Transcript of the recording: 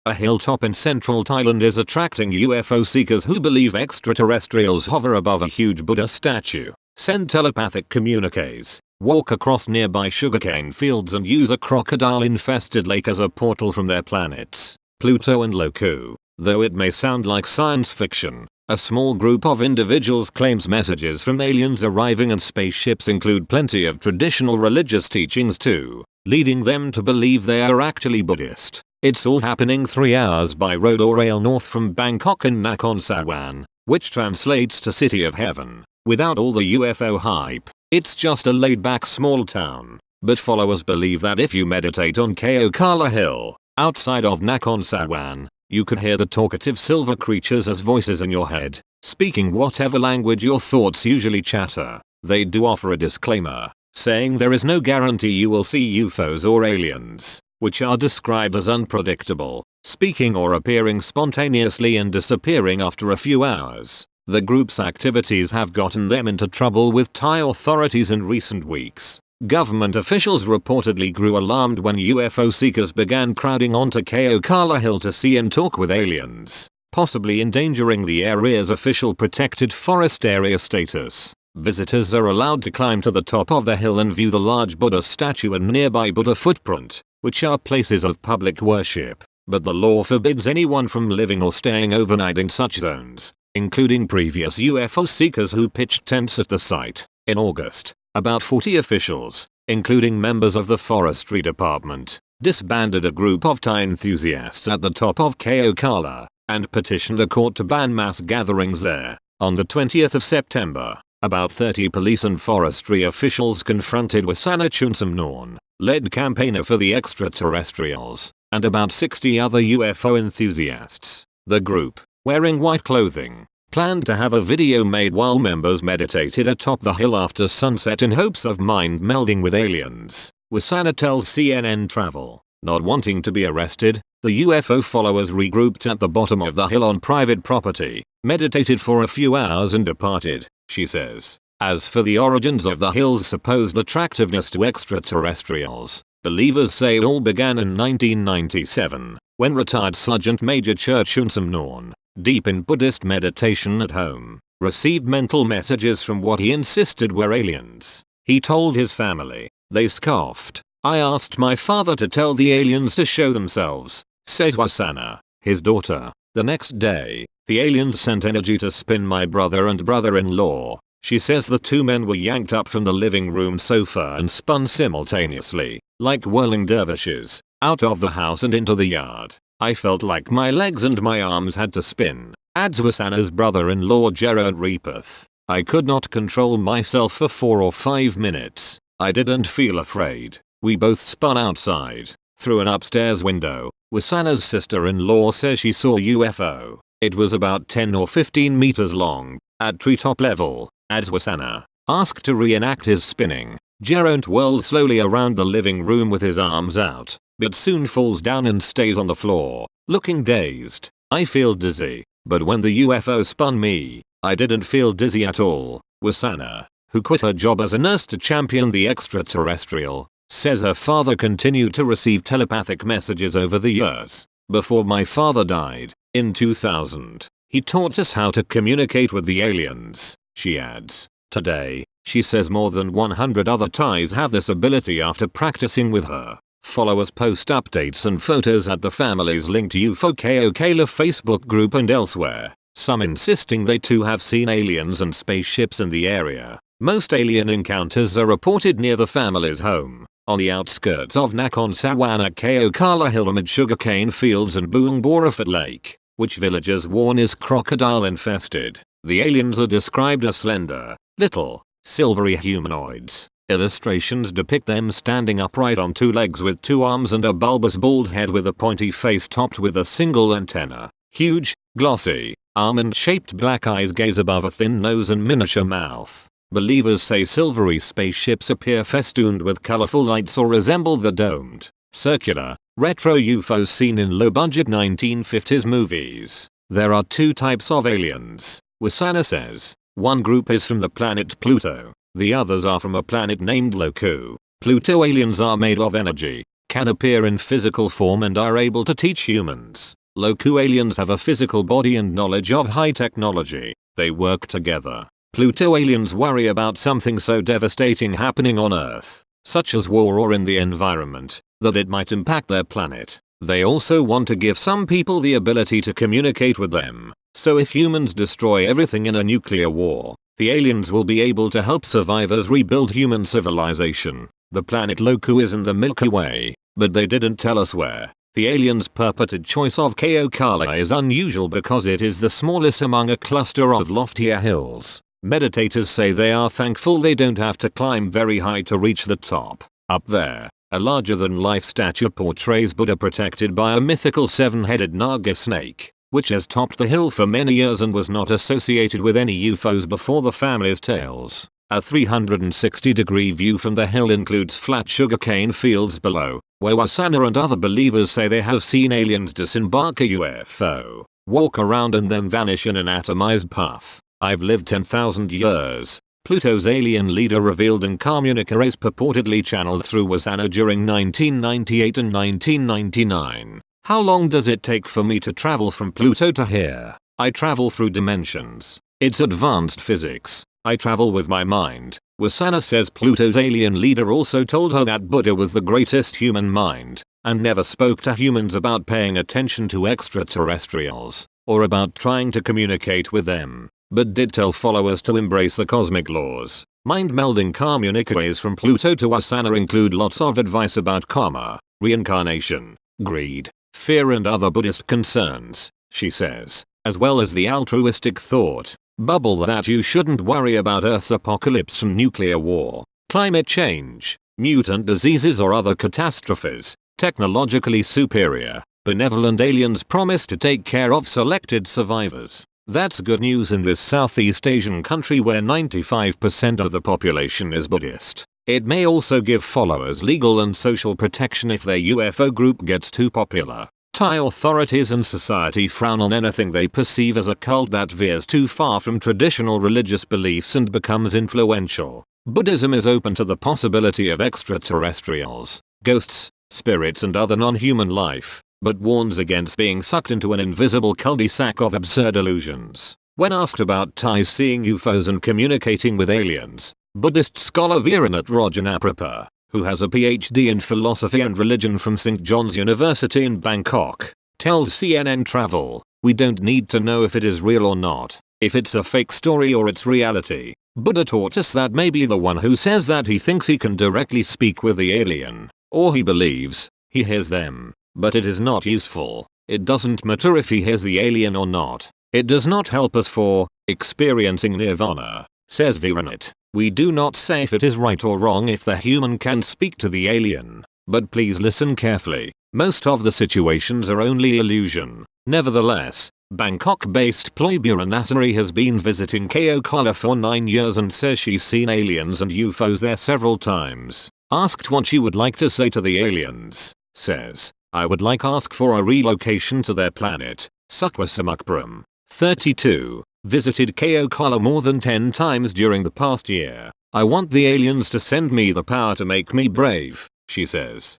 A hilltop in central Thailand is attracting UFO seekers who believe extraterrestrials hover above a huge Buddha statue, send telepathic communiques, walk across nearby sugarcane fields and use a crocodile-infested lake as a portal from their planets, Pluto and Loku. Though it may sound like science fiction, a small group of individuals claims messages from aliens arriving and spaceships include plenty of traditional religious teachings too, leading them to believe they are actually Buddhist. It's all happening 3 hours by road or rail north from Bangkok in Nakhon Sawan, which translates to City of Heaven. Without all the UFO hype, it's just a laid-back small town. But followers believe that if you meditate on Kala Hill, outside of Nakhon Sawan, you could hear the talkative silver creatures as voices in your head, speaking whatever language your thoughts usually chatter. They do offer a disclaimer, saying there is no guarantee you will see UFOs or aliens, which are described as unpredictable, speaking or appearing spontaneously and disappearing after a few hours. The group's activities have gotten them into trouble with Thai authorities in recent weeks. Government officials reportedly grew alarmed when UFO seekers began crowding onto Kala Hill to see and talk with aliens, possibly endangering the area's official protected forest area status. Visitors are allowed to climb to the top of the hill and view the large Buddha statue and nearby Buddha footprint, which are places of public worship, but the law forbids anyone from living or staying overnight in such zones, including previous UFO seekers who pitched tents at the site. In August, about 40 officials, including members of the forestry department, disbanded a group of Thai enthusiasts at the top of Kala and petitioned a court to ban mass gatherings there. On the 20th of September, about 30 police and forestry officials confronted Wasana Chunsamnorn, lead campaigner for the extraterrestrials, and about 60 other UFO enthusiasts. The group, wearing white clothing, planned to have a video made while members meditated atop the hill after sunset in hopes of mind melding with aliens. Wasana tells CNN Travel. Not wanting to be arrested, the UFO followers regrouped at the bottom of the hill on private property, meditated for a few hours and departed, she says. As for the origins of the hill's supposed attractiveness to extraterrestrials, believers say it all began in 1997, when retired Sergeant Major Chunsamnorn, deep in Buddhist meditation at home, received mental messages from what he insisted were aliens. He told his family. They scoffed. "I asked my father to tell the aliens to show themselves," says Wasana, his daughter. "The next day, the aliens sent energy to spin my brother and brother-in-law." She says the two men were yanked up from the living room sofa and spun simultaneously, like whirling dervishes, out of the house and into the yard. "I felt like my legs and my arms had to spin," adds Wasana's brother-in-law Gerard Repeth. "I could not control myself for 4 or 5 minutes. I didn't feel afraid. We both spun outside, through an upstairs window." Wasana's sister-in-law says she saw UFO. It was about 10 or 15 meters long, at treetop level, adds Wasana. Asked to reenact his spinning, Gerard whirls slowly around the living room with his arms out, but soon falls down and stays on the floor, looking dazed. "I feel dizzy, but when the UFO spun me, I didn't feel dizzy at all." Wasana, who quit her job as a nurse to champion the extraterrestrial, says her father continued to receive telepathic messages over the years. "Before my father died, in 2000, he taught us how to communicate with the aliens," she adds. Today, she says more than 100 other Thais have this ability after practicing with her. Followers post updates and photos at the family's linked UFO Kala Facebook group and elsewhere, some insisting they too have seen aliens and spaceships in the area. Most alien encounters are reported near the family's home, on the outskirts of Nakhon Sawan at Kala Hill amid sugarcane fields and Buong Borafat Lake, which villagers warn is crocodile infested. The aliens are described as slender, little, silvery humanoids. Illustrations depict them standing upright on 2 legs with 2 arms and a bulbous bald head with a pointy face topped with a single antenna. Huge, glossy, almond-shaped black eyes gaze above a thin nose and miniature mouth. Believers say silvery spaceships appear festooned with colorful lights or resemble the domed, circular, retro UFOs seen in low-budget 1950s movies. There are 2 types of aliens, Wasana says. One group is from the planet Pluto. The others are from a planet named Loku. Pluto aliens are made of energy, can appear in physical form and are able to teach humans. Loku aliens have a physical body and knowledge of high technology. They work together. Pluto aliens worry about something so devastating happening on Earth, such as war or in the environment, that it might impact their planet. They also want to give some people the ability to communicate with them. So if humans destroy everything in a nuclear war, the aliens will be able to help survivors rebuild human civilization. The planet Loku is in the Milky Way, but they didn't tell us where. The aliens' purported choice of Keokala is unusual because it is the smallest among a cluster of loftier hills. Meditators say they are thankful they don't have to climb very high to reach the top. Up there, a larger-than-life statue portrays Buddha protected by a mythical seven-headed Naga snake, which has topped the hill for many years and was not associated with any UFOs before the family's tales. A 360-degree view from the hill includes flat sugarcane fields below, where Wasana and other believers say they have seen aliens disembark a UFO, walk around and then vanish in an atomized puff. I've lived 10,000 years, Pluto's alien leader revealed in communiques purportedly channeled through Wasana during 1998 and 1999. How long does it take for me to travel from Pluto to here? I travel through dimensions. It's advanced physics. I travel with my mind. Wasana says Pluto's alien leader also told her that Buddha was the greatest human mind, and never spoke to humans about paying attention to extraterrestrials, or about trying to communicate with them, but did tell followers to embrace the cosmic laws. Mind-melding communiques from Pluto to Wasana include lots of advice about karma, reincarnation, greed, fear and other Buddhist concerns, she says, as well as the altruistic thought bubble that you shouldn't worry about Earth's apocalypse from nuclear war, climate change, mutant diseases or other catastrophes. Technologically superior, benevolent aliens promise to take care of selected survivors. That's good news in this Southeast Asian country where 95% of the population is Buddhist. It may also give followers legal and social protection if their UFO group gets too popular. Thai authorities and society frown on anything they perceive as a cult that veers too far from traditional religious beliefs and becomes influential. Buddhism is open to the possibility of extraterrestrials, ghosts, spirits and other non-human life, but warns against being sucked into an invisible cul-de-sac of absurd illusions. When asked about Thais seeing UFOs and communicating with aliens, Buddhist scholar Viranat Rajanaprapa, who has a PhD in philosophy and religion from St. John's University in Bangkok, tells CNN Travel, "We don't need to know if it is real or not, if it's a fake story or it's reality. Buddha taught us that maybe the one who says that he thinks he can directly speak with the alien, or he believes he hears them, but it is not useful. It doesn't matter if he hears the alien or not. It does not help us for experiencing nirvana," says Viranat. "We do not say if it is right or wrong if the human can speak to the alien, but please listen carefully. Most of the situations are only illusion." Nevertheless, Bangkok-based Ploy Buranatari has been visiting Keokala for 9 years and says she's seen aliens and UFOs there several times. Asked what she would like to say to the aliens, says, "I would like ask for a relocation to their planet." Sukwasamakpram, 32, visited Keokala more than 10 times during the past year. "I want the aliens to send me the power to make me brave," she says.